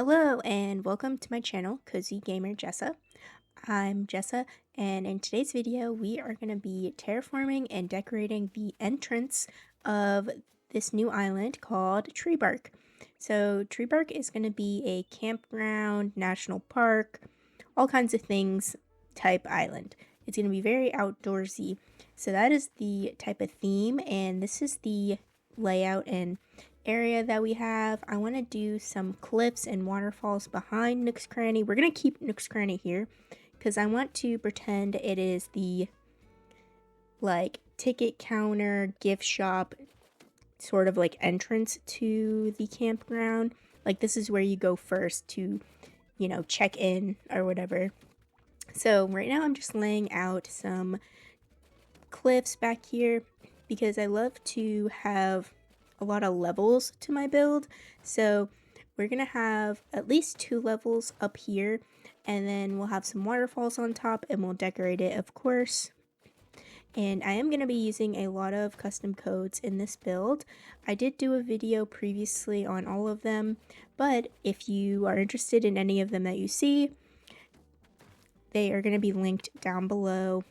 Hello and welcome to my channel, Cozygamer Jessa. I'm Jessa, and in today's video we are going to be terraforming and decorating the entrance of this new island called Tree Bark. So Tree Bark is going to be a campground, national park, all kinds of things type island. It's going to be very outdoorsy. So that is the type of theme, and this is the layout and area that we have. I want to do some cliffs and waterfalls behind Nook's Cranny. We're going to keep Nook's Cranny here because I want to pretend it is the ticket counter, gift shop, sort of like entrance to the campground. Like this is where you go first to, check in or whatever. So right now I'm just laying out some cliffs back here because I love to have a lot of levels to my build. So we're gonna have at least 2 levels up here, and then we'll have some waterfalls on top, and we'll decorate it, of course. And I am going to be using a lot of custom codes in this build. I did do a video previously on all of them, but if you are interested in any of them that you see, they are going to be linked down below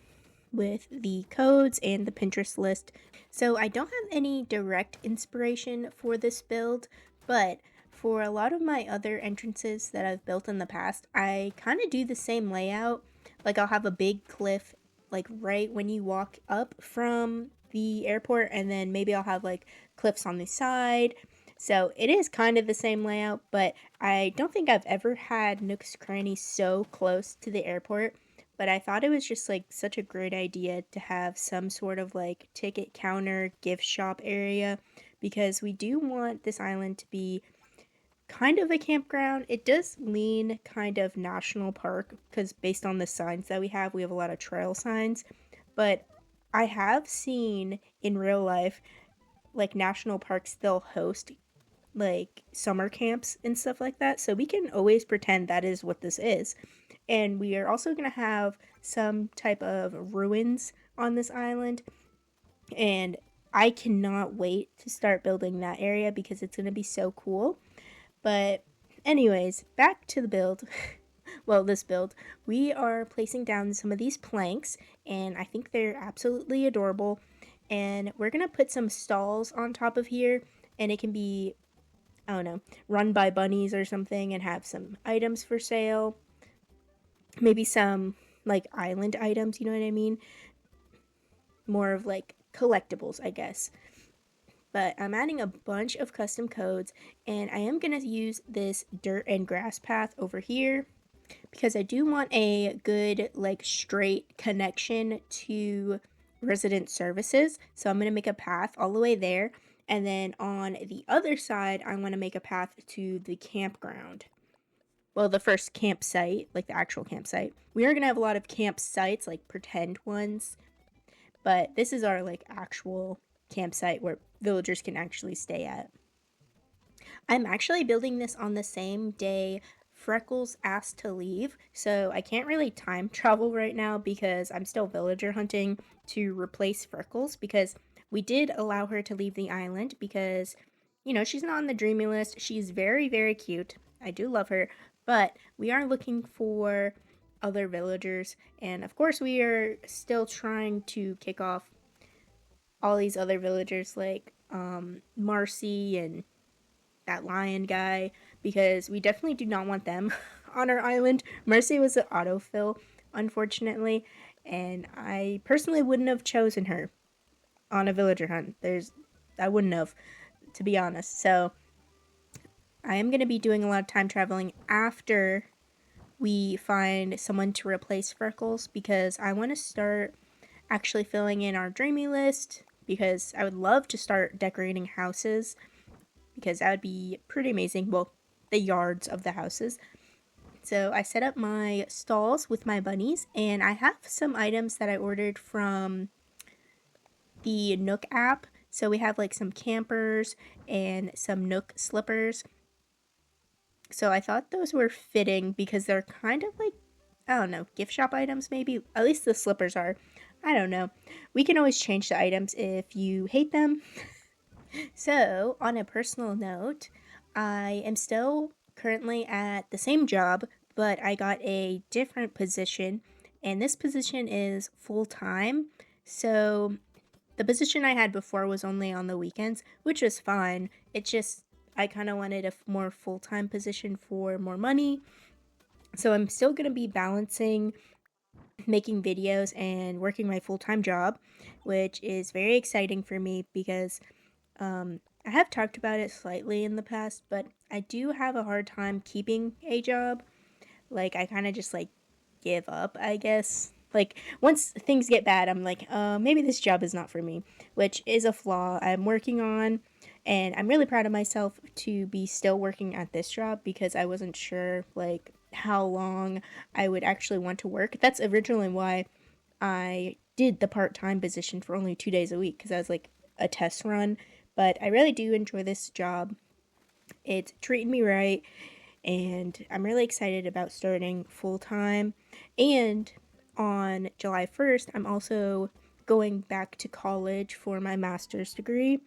with the codes and the Pinterest list. So I don't have any direct inspiration for this build, but for a lot of my other entrances that I've built in the past, I kind of do the same layout. Like I'll have a big cliff like right when you walk up from the airport, and then maybe I'll have like cliffs on the side. So it is kind of the same layout, but I don't think I've ever had Nook's Cranny so close to the airport. But I thought it was just like such a great idea to have some sort of like ticket counter, gift shop area, because we do want this island to be kind of a campground. It does lean kind of national park because based on the signs that we have a lot of trail signs. But I have seen in real life, like national parks, they'll host like summer camps and stuff like that. So we can always pretend that is what this is. And we are also going to have some type of ruins on this island. And I cannot wait to start building that area because it's going to be so cool. But anyways, back to the build. Well, this build, we are placing down some of these planks, and I think they're absolutely adorable. And we're going to put some stalls on top of here, and it can be, I don't know, run by bunnies or something, and have some items for sale. Maybe some, like, island items, you know what I mean? More of, like, collectibles, I guess. But I'm adding a bunch of custom codes, and I am going to use this dirt and grass path over here because I do want a good, like, straight connection to resident services. So I'm going to make a path all the way there, and then on the other side I want to make a path to the campground. Well, the first campsite, like the actual campsite. We are going to have a lot of campsites, like pretend ones, but this is our like actual campsite where villagers can actually stay at. I'm actually building this on the same day Freckles asked to leave, so I can't really time travel right now because I'm still villager hunting to replace Freckles, because we did allow her to leave the island because, she's not on the dreamy list. She's very, very cute. I do love her, but we are looking for other villagers, and of course we are still trying to kick off all these other villagers like Mossy and that lion guy, because we definitely do not want them on our island. Mossy was an autofill, unfortunately, and I personally wouldn't have chosen her on a villager hunt. I wouldn't have, to be honest. So I am going to be doing a lot of time traveling after we find someone to replace Freckles, because I want to start actually filling in our dreamy list, because I would love to start decorating houses, because that would be pretty amazing. Well, the yards of the houses. So I set up my stalls with my bunnies, and I have some items that I ordered from the Nook app. So we have like some campers and some Nook slippers. So I thought those were fitting because they're kind of like, I don't know, gift shop items maybe. At least the slippers are. I don't know. We can always change the items if you hate them. So, on a personal note, I am still currently at the same job, but I got a different position, and this position is full-time. So the position I had before was only on the weekends, which was fine. It just, I kind of wanted a more full-time position for more money. So I'm still going to be balancing making videos and working my full-time job, which is very exciting for me because I have talked about it slightly in the past, but I do have a hard time keeping a job. Like, I kind of just like give up, I guess. Like, once things get bad, I'm like, maybe this job is not for me, which is a flaw I'm working on. And I'm really proud of myself to be still working at this job because I wasn't sure, like, how long I would actually want to work. That's originally why I did the part-time position for only 2 days a week, because I was like a test run. But I really do enjoy this job. It's treating me right, and I'm really excited about starting full-time. And on July 1st, I'm also going back to college for my master's degree.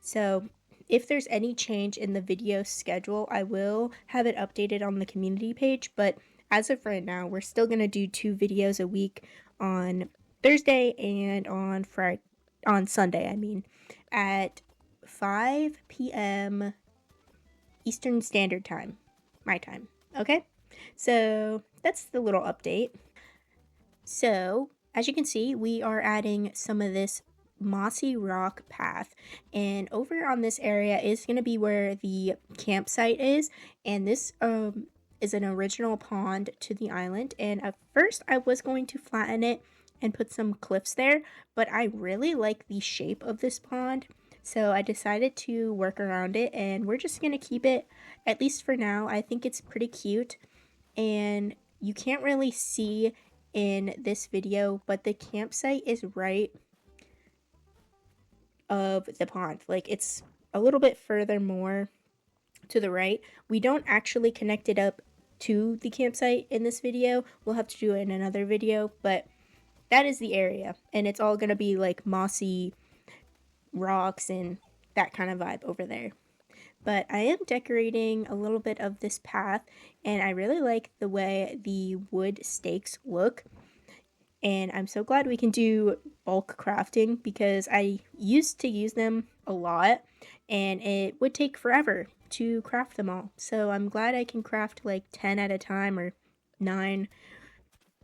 So if there's any change in the video schedule, I will have it updated on the community page. But as of right now, we're still going to do 2 videos a week on Thursday and on Sunday, at 5 p.m. Eastern Standard Time, my time. Okay? So that's the little update. So, as you can see, we are adding some of this mossy rock path, and over on this area is going to be where the campsite is, and this is an original pond to the island. And at first I was going to flatten it and put some cliffs there, but I really like the shape of this pond, so I decided to work around it, and we're just going to keep it, at least for now. I think it's pretty cute, and you can't really see in this video, but the campsite is right of the pond. Like, it's a little bit further more to the right. We don't actually connect it up to the campsite in this video. We'll have to do it in another video, but that is the area, and it's all gonna be like mossy rocks and that kind of vibe over there. But I am decorating a little bit of this path, and I really like the way the wood stakes look. And I'm so glad we can do bulk crafting because I used to use them a lot and it would take forever to craft them all. So I'm glad I can craft like 10 at a time or 9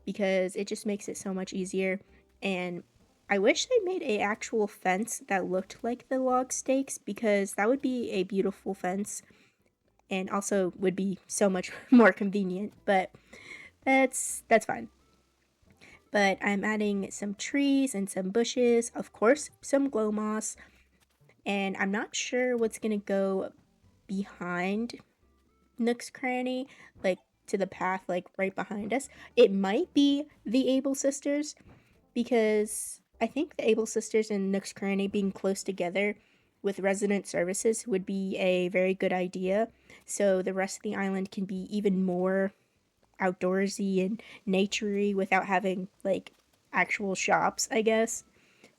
because it just makes it so much easier. And I wish they made an actual fence that looked like the log stakes because that would be a beautiful fence and also would be so much more convenient, but that's fine. But I'm adding some trees and some bushes, of course, some glow moss, and I'm not sure what's gonna go behind Nook's Cranny, like to the path, like right behind us. It might be the Able Sisters, because I think the Able Sisters and Nook's Cranny being close together with resident services would be a very good idea, so the rest of the island can be even more outdoorsy and naturey without having like actual shops, I guess.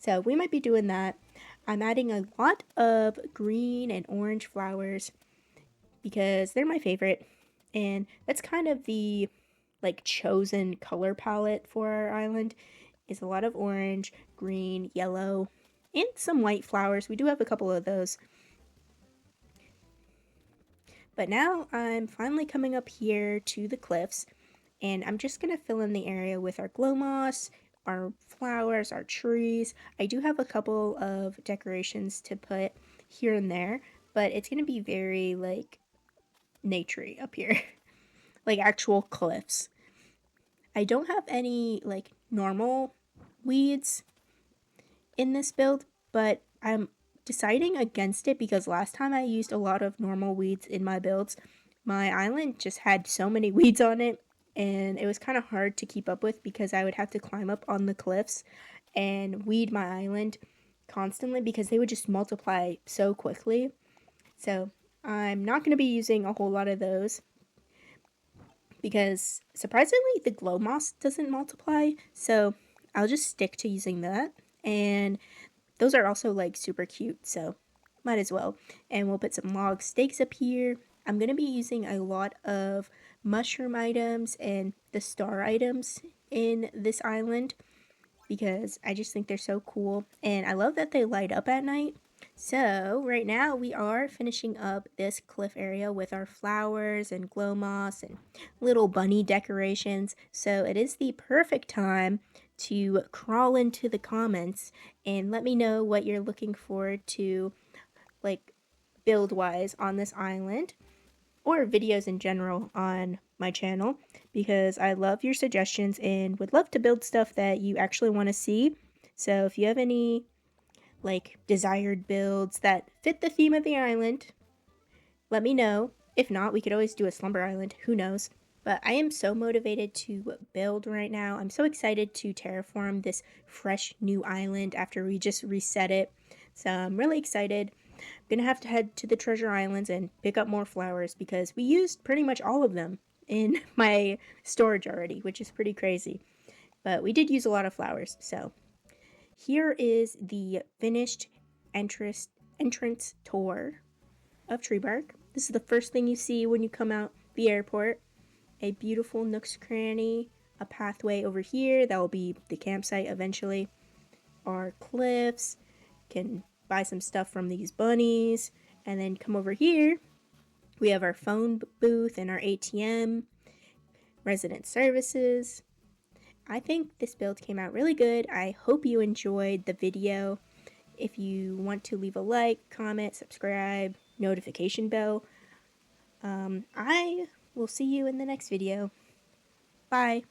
So we might be doing that. I'm adding a lot of green and orange flowers because they're my favorite, and that's kind of the like chosen color palette for our island, is a lot of orange, green, yellow, and some white flowers. We do have a couple of those. But now I'm finally coming up here to the cliffs, and I'm just going to fill in the area with our glow moss, our flowers, our trees. I do have a couple of decorations to put here and there, but it's going to be very like naturey up here, like actual cliffs. I don't have any like normal weeds in this build, but I'm deciding against it because last time I used a lot of normal weeds in my builds, my island just had so many weeds on it, and it was kind of hard to keep up with because I would have to climb up on the cliffs and weed my island constantly because they would just multiply so quickly. So I'm not going to be using a whole lot of those because surprisingly the glow moss doesn't multiply, so I'll just stick to using that. And those are also like super cute, so might as well. And we'll put some log stakes up here I'm going to be using a lot of mushroom items and the star items in this island because I just think they're so cool, and I love that they light up at night. So right now we are finishing up this cliff area with our flowers and glow moss and little bunny decorations. So it is the perfect time to crawl into the comments and let me know what you're looking forward to, like, build wise on this island, or videos in general on my channel, because I love your suggestions and would love to build stuff that you actually want to see. So if you have any like desired builds that fit the theme of the island, let me know. If not, we could always do a slumber island, who knows. But I am so motivated to build right now. I'm so excited to terraform this fresh new island after we just reset it. So I'm really excited. I'm gonna have to head to the treasure islands and pick up more flowers because we used pretty much all of them in my storage already, which is pretty crazy. But we did use a lot of flowers. So here is the finished entrance tour of Tree Bark. This is the first thing you see when you come out the airport. A beautiful nooks cranny, a pathway over here that will be the campsite eventually. Our cliffs, can buy some stuff from these bunnies, and then come over here. We have our phone booth and our ATM, resident services. I think this build came out really good. I hope you enjoyed the video. If you want to leave a like, comment, subscribe, notification bell, I will see you in the next video. Bye.